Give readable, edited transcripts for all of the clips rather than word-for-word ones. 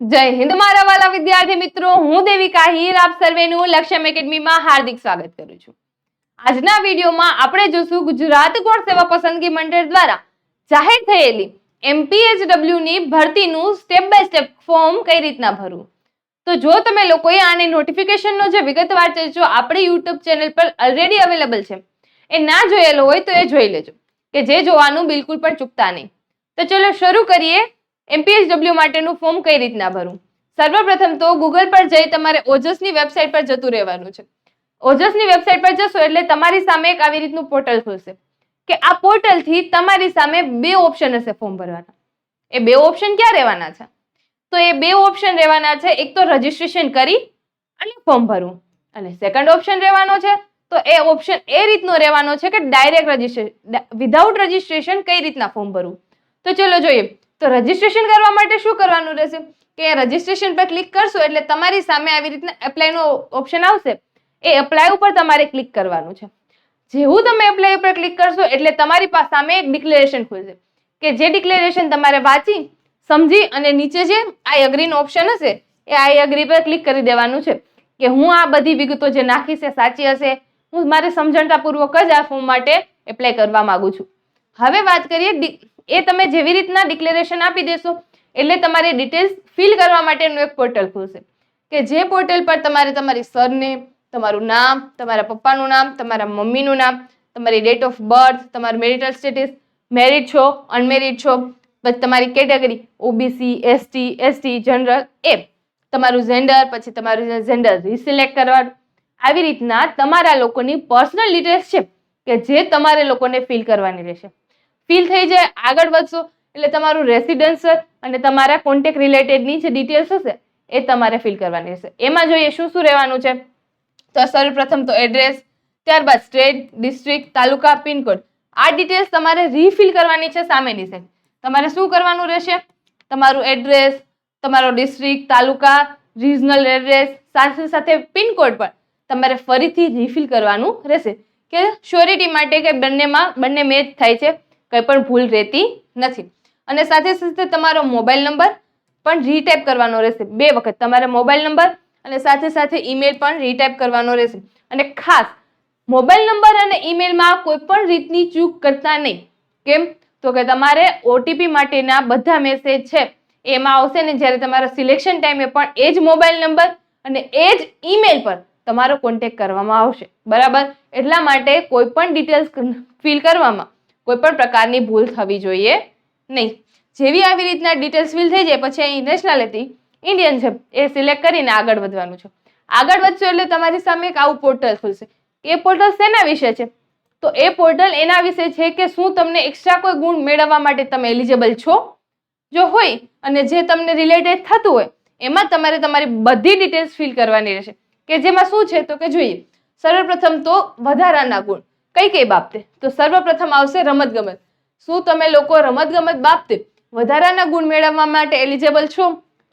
જય હિન્દ મારા વાલા વિદ્યાર્થી મિત્રો, હું દેવિકા હીર આપ સર્વેનું લક્ષ્યમ એકેડમીમાં હાર્દિક સ્વાગત કરું છું. આજના વિડીયોમાં આપણે જોશું ગુજરાત ગૌણ સેવા પસંદગી મંડળ દ્વારા જાહેર થયેલી MPHW ની ભરતીનું સ્ટેપ બાય સ્ટેપ ફોર્મ કઈ રીતના ભરવું. તો જો તમે લોકોએ આની નોટિફિકેશનનો જે વિગતવાર ચર્ચો આપણી યુટ્યુબ ચેનલ પર ઓલરેડી અવેલેબલ છે, એ ના જોયેલો હોય તો એ જોઈ લેજો, કે જે જોવાનું બિલકુલ પણ ચૂકતા નહીં. તો ચલો શરૂ કરીએ. MPHW માટેનું ફોર્મ કઈ રીતના ભરવું. સર્વપ્રથમ તો ગૂગલ પર જઈ તમારે ઓજસની વેબસાઇટ પર જતું રહેવાનું છે. ઓજસની વેબસાઇટ પર જશો એટલે તમારી સામે એક આવી રીતનું પોર્ટલ ખુલશે, કે આ પોર્ટલથી તમારી સામે બે ઓપ્શન હશે ફોર્મ ભરવાના. એ બે ઓપ્શન ક્યાં રહેવાના છે? તો એ બે ઓપ્શન રહેવાના છે, એક તો રજીસ્ટ્રેશન કરી અને ફોર્મ ભરવું, અને સેકન્ડ ઓપ્શન રહેવાનો છે તો એ ઓપ્શન એ રીતનો રહેવાનો છે કે ડાયરેક્ટ રજીસ્ટ્રેશન, વિધાઉટ રજીસ્ટ્રેશન કઈ રીતના ફોર્મ ભરવું. તો ચલો જોઈએ. તો રજીસ્ટ્રેશન કરવા માટે શું કરવાનું રહેશે કે રજીસ્ટ્રેશન પર ક્લિક કરશો એટલે તમારી સામે આવી રીતના એપ્લાયનો ઓપ્શન આવશે. એ એપ્લાય ઉપર તમારે ક્લિક કરવાનું છે. જેવું તમે એપ્લાય ઉપર ક્લિક કરશો એટલે તમારી સામે એક ડિક્લેરેશન ખુલશે, કે જે ડિક્લેરેશન તમારે વાંચી સમજી અને નીચે જે આઈ અગ્રી નો ઓપ્શન હશે એ આઈ અગ્રી પર ક્લિક કરી દેવાનું છે, કે હું આ બધી વિગતો જે નાખી છે સાચી હશે, હું મારે સમજણતાપૂર્વક જ આ ફોર્મ માટે એપ્લાય કરવા માંગુ છું. હવે વાત કરીએ, એ તમે જેવી રીતના ડિક્લેરેશન આપી દેશો એટલે તમારે ડિટેલ્સ ફિલ કરવા માટેનું એક પોર્ટલ ખુલશે, કે જે પોર્ટલ પર તમારે તમારી સરનેમ, તમારું નામ, તમારા પપ્પાનું નામ, તમારા મમ્મીનું નામ, તમારી ડેટ ઓફ બર્થ, તમારું મેરિટલ સ્ટેટસ, મેરિડ છો, અનમેરિડ છો, પછી તમારી કેટેગરી ઓબીસી, એસટી, જનરલ, એ તમારું જેન્ડર, પછી તમારું જેન્ડર રિસિલેક્ટ કરવાનું. આવી રીતના તમારા લોકોની પર્સનલ ડિટેલ્સ છે કે જે તમારે લોકોને ફિલ કરવાની રહેશે. ફિલ થઈ જાય, આગળ વધશો એટલે તમારું રેસિડન્સ અને તમારા કોન્ટેક્ટ રિલેટેડની જે ડિટેલ્સ હશે એ તમારે ફિલ કરવાની રહેશે. એમાં જોઈએ શું શું રહેવાનું છે. તો સર્વપ્રથમ તો એડ્રેસ, ત્યારબાદ સ્ટેટ, ડિસ્ટ્રિક્ટ, તાલુકા, પિનકોડ. આ ડિટેલ્સ તમારે રીફિલ કરવાની છે સામેની સાઈડ. તમારે શું કરવાનું રહેશે? તમારું એડ્રેસ, તમારો ડિસ્ટ્રિક્ટ, તાલુકા, રિજનલ એડ્રેસ, સાથે સાથે પિનકોડ પણ તમારે ફરીથી રીફિલ કરવાનું રહેશે, કે શ્યોરિટી માટે કે બંને મેચ થાય છે, કંઈ પણ ભૂલ રહેતી નથી. અને સાથે સાથે તમારો મોબાઈલ નંબર પણ રીટાઈપ કરવાનો રહેશે 2 વખત. તમારે મોબાઈલ નંબર અને સાથે સાથે ઈમેલ પણ રીટાઈપ કરવાનો રહેશે. અને ખાસ મોબાઈલ નંબર અને ઈમેલમાં કોઈ પણ રીતની ચૂક કરતા નહીં. કેમ? તો કે તમારે ઓટીપી માટેના બધા મેસેજ છે એમાં આવશે ને, જ્યારે તમારા સિલેક્શન ટાઈમે પણ એ જ મોબાઈલ નંબર અને એ જ ઈમેલ પર તમારો કોન્ટેક્ટ કરવામાં આવશે. બરાબર? એટલા માટે કોઈ પણ ડિટેલ્સ ફિલ કરવામાં કોઈ પણ પ્રકારની ભૂલ થવી જોઈએ નહીં. જેવી આવી રીતના ડિટેલ્સ ફિલ થઈ જાય પછી અહીં નેશનાલિટી ઇન્ડિયન છે એ સિલેક્ટ કરીને આગળ વધવાનું છે. આગળ વધશો એટલે તમારી સામે એક આવું પોર્ટલ ખુલશે. એ પોર્ટલ શેના વિશે છે? તો એ પોર્ટલ એના વિશે છે કે શું તમને એક્સ્ટ્રા કોઈ ગુણ મેળવવા માટે તમે એલિજિબલ છો. જો હોય અને જે તમને રિલેટેડ થતું હોય એમાં તમારે તમારી બધી ડિટેલ્સ ફિલ કરવાની રહેશે, કે જેમાં શું છે તો કે જોઈએ. સર્વપ્રથમ તો વધારાના ગુણ કઈ કઈ બાબતે? તો સર્વપ્રથમ આવશે રમતગમત. શું તમે લોકો રમતગમત બાબતે વધારાના ગુણ મેળવવા માટે એલિજિબલ છો?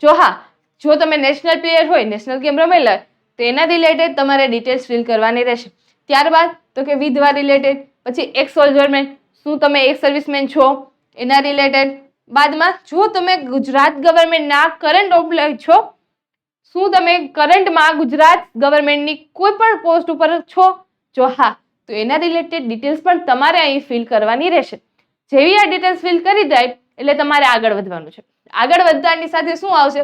જો હા, જો તમે નેશનલ પ્લેયર હોય, નેશનલ ગેમ રમેલા તો એના રિલેટેડ તમારે ડિટેલ્સ ફિલ કરવાની રહેશે. ત્યારબાદ તો કે વિધવા રિલેટેડ, પછી એક્સ સોલ્જરમેન, શું તમે એક્સ સર્વિસમેન છો એના રિલેટેડ. બાદમાં જો તમે ગુજરાત ગવર્મેન્ટના કરંટ એમ્પ્લોય છો, શું તમે કરંટમાં ગુજરાત ગવર્મેન્ટની કોઈ પણ પોસ્ટ ઉપર છો? જો હા, તો એના રિલેટેડ ડિટેલ્સ પણ તમારે અહીં ફિલ કરવાની રહેશે. જેવી આ ડિટેલ્સ ફિલ કરી જાય એટલે તમારે આગળ વધવાનું છે. આગળ વધવાની સાથે શું આવશે?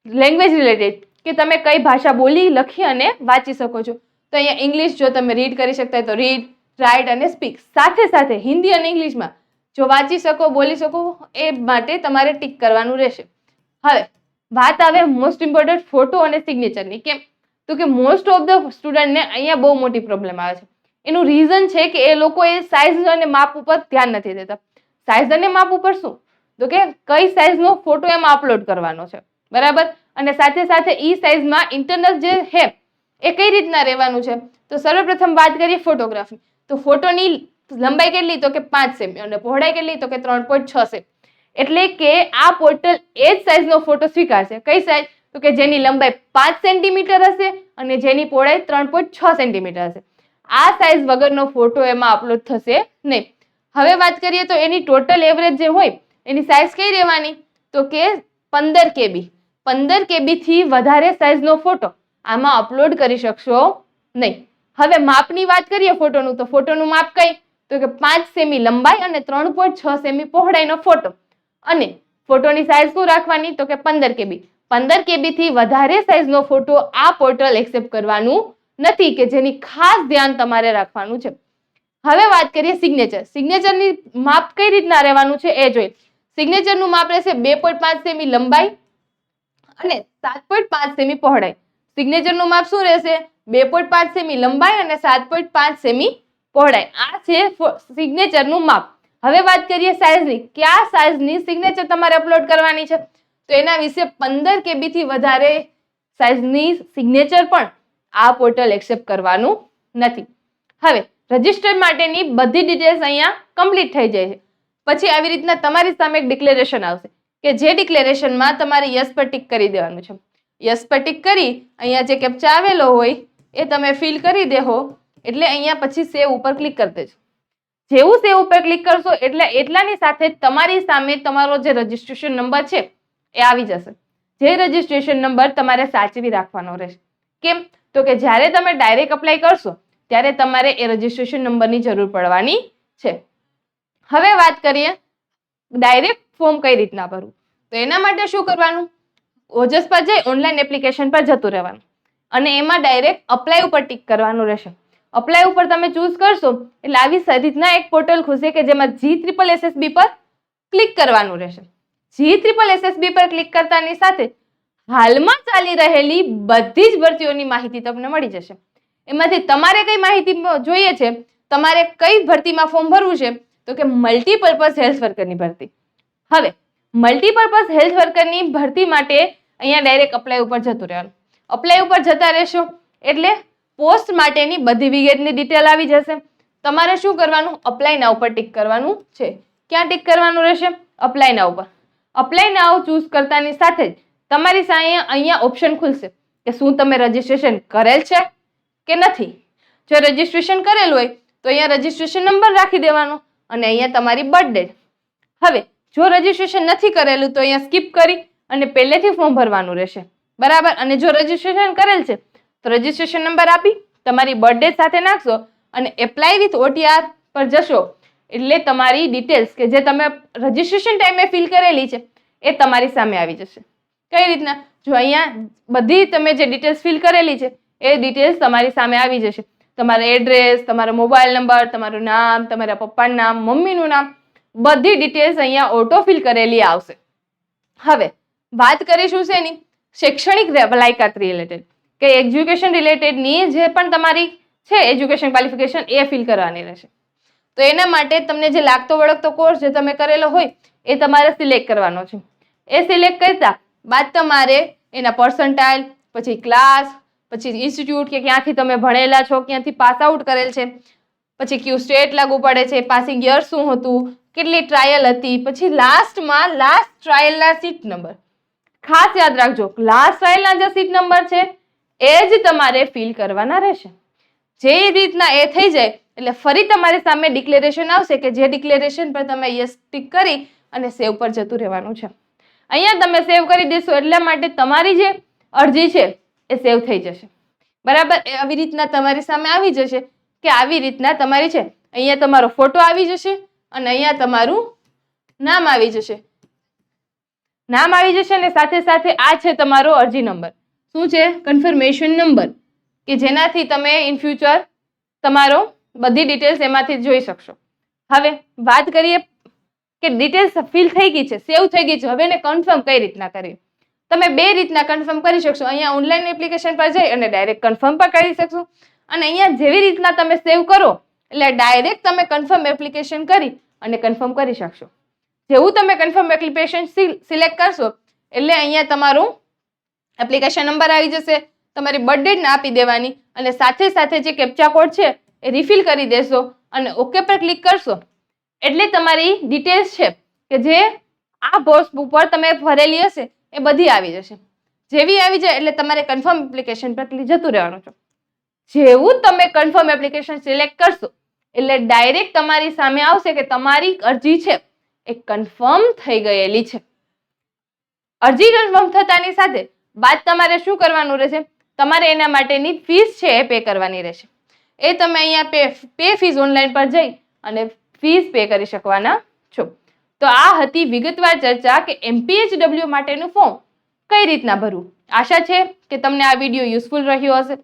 લેંગ્વેજ રિલેટેડ, કે તમે કઈ ભાષા બોલી, લખી અને વાંચી શકો છો. તો અહીંયા ઇંગ્લિશ જો તમે રીડ કરી શકતા હોય તો રીડ, રાઇટ અને સ્પીક. સાથે સાથે હિન્દી અને ઇંગ્લિશમાં જો વાંચી શકો, બોલી શકો, એ માટે તમારે ટીક કરવાનું રહેશે. હવે વાત આવે મોસ્ટ ઇમ્પોર્ટન્ટ ફોટો અને સિગ્નેચરની. કેમ? તો કે મોસ્ટ ઓફ ધ સ્ટુડન્ટને અહીંયા બહુ મોટી પ્રોબ્લેમ આવે છે. એનું રીઝન છે કે એ લોકો એ સાઇઝ અને માપ ઉપર ધ્યાન નથી દેતા. સાઇઝ અને માપ ઉપર શું? તો કે કઈ સાઇઝનો ફોટો એમાં અપલોડ કરવાનો છે. બરાબર? અને સાથે સાથે ઈ સાઇઝમાં ઇન્ટરનલ જે છે એ કઈ રીતના રહેવાનું છે. તો સર્વપ્રથમ વાત કરીએ ફોટોગ્રાફી. તો ફોટોની લંબાઈ કેટલી? તો કે 5 સેમી અને પહોળાઈ કેટલી? તો કે 3.6 સેમી. એટલે કે આ પોર્ટલ એ જ સાઇઝનો ફોટો સ્વીકારશે. કઈ સાઇઝ? તો કે જેની લંબાઈ 5 સેન્ટીમીટર હશે અને જેની પહોળાઈ 3.6 સેન્ટીમીટર હશે. આ સાઇઝ વગરનો ફોટો એમાં અપલોડ થશે નહીં. હવે વાત કરીએ તો એની ટોટલ એવરેજ જે હોય એની સાઇઝ કઈ રહેવાની? તો કે 15 KB. 15 KB થી વધારે સાઇઝનો ફોટો આમાં અપલોડ કરી શકશો નહીં. હવે માપની વાત કરીએ ફોટોનું, તો ફોટોનું માપ કઈ? તો કે 5 સેમી લંબાઈ અને 3.6 સેમી પહોળાઈનો ફોટો. અને ફોટોની સાઇઝ શું રાખવાની? તો કે 15 KB. 15 KB થી વધારે સાઇઝનો ફોટો આ પોર્ટલ એક્સેપ્ટ કરવાનું નથી, કે જેની ખાસ ધ્યાન તમારે રાખવાનું છે. હવે વાત કરીએ સિગ્નેચર. સિગ્નેચરની માપ કઈ રીતના રહેવાનું છે એ જોઈએ. સિગ્નેચરનું માપ રહેશે 2.5 સેમી લંબાઈ અને 7.5 સેમી પહોળાઈ. સિગ્નેચરનું માપ શું રહેશે? 2.5 સેમી લંબાઈ અને 7.5 સેમી પહોળાઈ. આ છે સિગ્નેચરનું માપ. હવે વાત કરીએ સાઇઝની. કયા સાઇઝની સિગ્નેચર તમારે અપલોડ કરવાની છે? તો એના વિશે 15 KB થી વધારે સાઇઝની સિગ્નેચર પણ આ પોર્ટલ એક્સેપ્ટ કરવાનું નથી. હવે રજિસ્ટર માટેની બધી ડિટેલ્સ અહીંયા કમ્પ્લીટ થઈ જાય છે. પછી આવી રીતના તમારી સામે એક ડિક્લેરેશન આવશે, કે જે ડિક્લેરેશનમાં તમારે યસ પર ટિક કરી દેવાનું છે. યસ પર ટિક કરી અહીંયા જે કેપ્ચા આવેલો હોય એ તમે ફિલ કરી દેહો, એટલે અહીંયા પછી સેવ ઉપર ક્લિક કરી દેજો. જેવું સેવ ઉપર ક્લિક કરશો એટલે એટલાની સાથે તમારી સામે તમારો જે રજિસ્ટ્રેશન નંબર છે એ આવી જશે. જે રજિસ્ટ્રેશન નંબર તમારે સાચવી રાખવાનો રહેશે. કેમ? તો કે જ્યારે તમે ડાયરેક્ટ અપ્લાય કરશો ત્યારે તમારે એ રજિસ્ટ્રેશન નંબરની જરૂર પડવાની છે. હવે વાત કરીએ ડાયરેક્ટ ફોર્મ કઈ રીતના ભરવું. તો એના માટે શું કરવાનું? ઓજસ પર જઈ ઓનલાઈન એપ્લિકેશન પર જતું રહેવાનું અને એમાં ડાયરેક્ટ અપ્લાય ઉપર ટિક કરવાનું રહેશે. અપ્લાય ઉપર તમે ચૂઝ કરશો એટલે આવી રીતના એક પોર્ટલ ખુલશે, કે જેમાં GSSB પર ક્લિક કરવાનું રહેશે. GSSB પર ક્લિક કરતાની સાથે હાલમાં ચાલી રહેલી બધી જ ભરતીઓની માહિતી તમને મળી જશે. એમાંથી તમારે કઈ માહિતી જોઈએ છે, તમારે કઈ ભરતીમાં ફોર્મ ભરવું છે? તો કે મલ્ટીપર્પઝ હેલ્થ વર્કરની ભરતી. હવે મલ્ટીપર્પઝ હેલ્થ વર્કરની ભરતી માટે અહીંયા ડાયરેક્ટ અપ્લાય ઉપર જતું રહેવાનું. અપ્લાય ઉપર જતા રહેશો એટલે પોસ્ટ માટેની બધી વિગતની ડિટેલ આવી જશે. તમારે શું કરવાનું? અપ્લાય નાઉ ઉપર ટિક કરવાનું છે. ક્યાં ટિક કરવાનું રહેશે? અપ્લાય નાઉ ઉપર. અપ્લાય નાઉ ચૂઝ કરતાની સાથે જ તમારી સામે અહીંયા ઓપ્શન ખુલશે કે શું તમે રજીસ્ટ્રેશન કરેલ છે કે નથી. જો રજીસ્ટ્રેશન કરેલું હોય તો અહીંયા રજીસ્ટ્રેશન નંબર રાખી દેવાનો અને અહીંયા તમારી બર્થ ડેટ. હવે જો રજીસ્ટ્રેશન નથી કરેલું તો અહીંયા સ્કીપ કરી અને પહેલેથી ફોર્મ ભરવાનું રહેશે. બરાબર. અને જો રજીસ્ટ્રેશન કરેલ છે તો રજીસ્ટ્રેશન નંબર આપી તમારી બર્થ ડેટ સાથે નાખશો અને એપ્લાય વિથ OTR પર જશો એટલે તમારી ડિટેલ્સ કે જે તમે રજીસ્ટ્રેશન ટાઈમે ફિલ કરેલી છે એ તમારી સામે આવી જશે. કઈ રીતના? જો અહીંયા બધી તમે જે ડિટેલ્સ ફિલ કરેલી છે એ ડિટેલ્સ તમારી સામે આવી જશે. તમારો એડ્રેસ, તમારો મોબાઈલ નંબર, તમારું નામ, તમારા પપ્પાનું નામ, મમ્મીનું નામ, બધી ડિટેલ્સ અહીંયા ઓટો ફિલ કરેલી આવશે. હવે વાત કરીશું શેની? શૈક્ષણિક લાયકાત રિલેટેડ, કે એજ્યુકેશન રિલેટેડની જે પણ તમારી છે એજ્યુકેશન ક્વોલિફિકેશન એ ફિલ કરવાની રહેશે. તો એના માટે તમને જે લાગતો વળગતો કોર્સ જે તમે કરેલો હોય એ તમારે સિલેક્ટ કરવાનો છે. એ સિલેક્ટ કરતા બાદ તમારે એના પર્સન્ટાઇલ, પછી ક્લાસ, પછી ઇન્સ્ટિટ્યૂટ કે ક્યાંથી તમે ભણેલા છો, ક્યાંથી પાસ આઉટ કરેલ છે, પછી કયું સ્ટેટ લાગુ પડે છે, પાસિંગ યર શું હતું, કેટલી ટ્રાયલ હતી, પછી લાસ્ટમાં લાસ્ટ ટ્રાયલના સીટ નંબર. ખાસ યાદ રાખજો, લાસ્ટ ટ્રાયલના જે સીટ નંબર છે એ જ તમારે ફિલ કરવાના રહેશે. જે રીતના એ થઈ જાય એટલે ફરી તમારી સામે ડિક્લેરેશન આવશે, કે જે ડિક્લેરેશન પર તમે યસ ટિક કરી અને સેવ પર જતું રહેવાનું છે. અહીંયા તમે સેવ કરી દેશો એટલા માટે તમારી જે અરજી છે એ સેવ થઈ જશે. બરાબર. આવી રીતના તમારી સામે આવી જશે કે આવી રીતના તમારી છે. અહીંયા તમારો ફોટો આવી જશે અને અહીંયા તમારું નામ આવી જશે. નામ આવી જશે અને સાથે સાથે આ છે તમારો અરજી નંબર. શું છે? કન્ફર્મેશન નંબર, કે જેનાથી તમે ઇન ફ્યુચર તમારો બધી ડિટેલ્સ એમાંથી જોઈ શકશો. હવે વાત કરીએ કે ડિટેલ્સ ફિલ થઈ ગઈ છે, સેવ થઈ ગઈ છે. હવે એને કન્ફર્મ કઈ રીતના કરીએ? તમે બે રીતના કન્ફર્મ કરી શકશો. અહીંયા ઓનલાઈન એપ્લિકેશન પર જઈ અને ડાયરેક્ટ કન્ફર્મ પણ કરી શકશો અને અહીંયા જેવી રીતના તમે સેવ કરો એટલે ડાયરેક્ટ તમે કન્ફર્મ એપ્લિકેશન કરી અને કન્ફર્મ કરી શકશો. જેવું તમે કન્ફર્મ એપ્લિકેશન સિલેક્ટ કરશો એટલે અહીંયા તમારું એપ્લિકેશન નંબર આવી જશે, તમારી બર્થ ડેટ આપી દેવાની અને સાથે સાથે જે કેપ્ચા કોડ છે એ રિફિલ કરી દેશો અને ઓકે પર ક્લિક કરશો એટલે તમારી ડિટેલ્સ છે કે જે આ પોસ્ટ ઉપર તમે ભરેલી હશે એ બધી આવી જશે. જેવી આવી જાય એટલે તમારે કન્ફર્મ એપ્લિકેશન પર જતું રહેવાનું છે. જેવું તમે કન્ફર્મ એપ્લિકેશન સિલેક્ટ કરશો એટલે ડાયરેક્ટ તમારી સામે આવશે કે તમારી અરજી છે એ કન્ફર્મ થઈ ગયેલી છે. અરજી કન્ફર્મ થતાની સાથે બાદ તમારે શું કરવાનું રહેશે? તમારે એના માટેની ફીસ છે એ પે કરવાની રહેશે. એ તમે અહીંયા પે ફીસ ઓનલાઈન પર જઈ અને ફીસ પે કરી શકવાના છો. તો આ હતી વિગતવાર ચર્ચા કે MPHW માટેનું ફોર્મ કઈ રીતના ભરવું. આશા છે કે તમને આ વિડીયો યુઝફુલ રહ્યો હશે.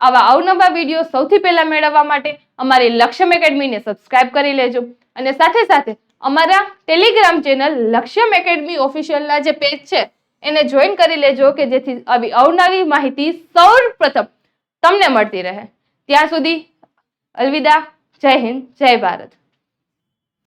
આવા અવનવા વિડીયો સૌથી પહેલા મેળવવા માટે અમારી લક્ષ્યમ એકેડમીને સબસ્ક્રાઇબ કરી લેજો અને સાથે સાથે અમારા ટેલિગ્રામ ચેનલ લક્ષ્યમ એકેડમી ઓફિશિયલના જે પેજ છે એને જોઈન કરી લેજો કે જેથી આવી અવનવી માહિતી સૌપ્રથમ તમને મળતી રહે. ત્યાં સુધી અલવિદા. જય હિન્દ, જય ભારત.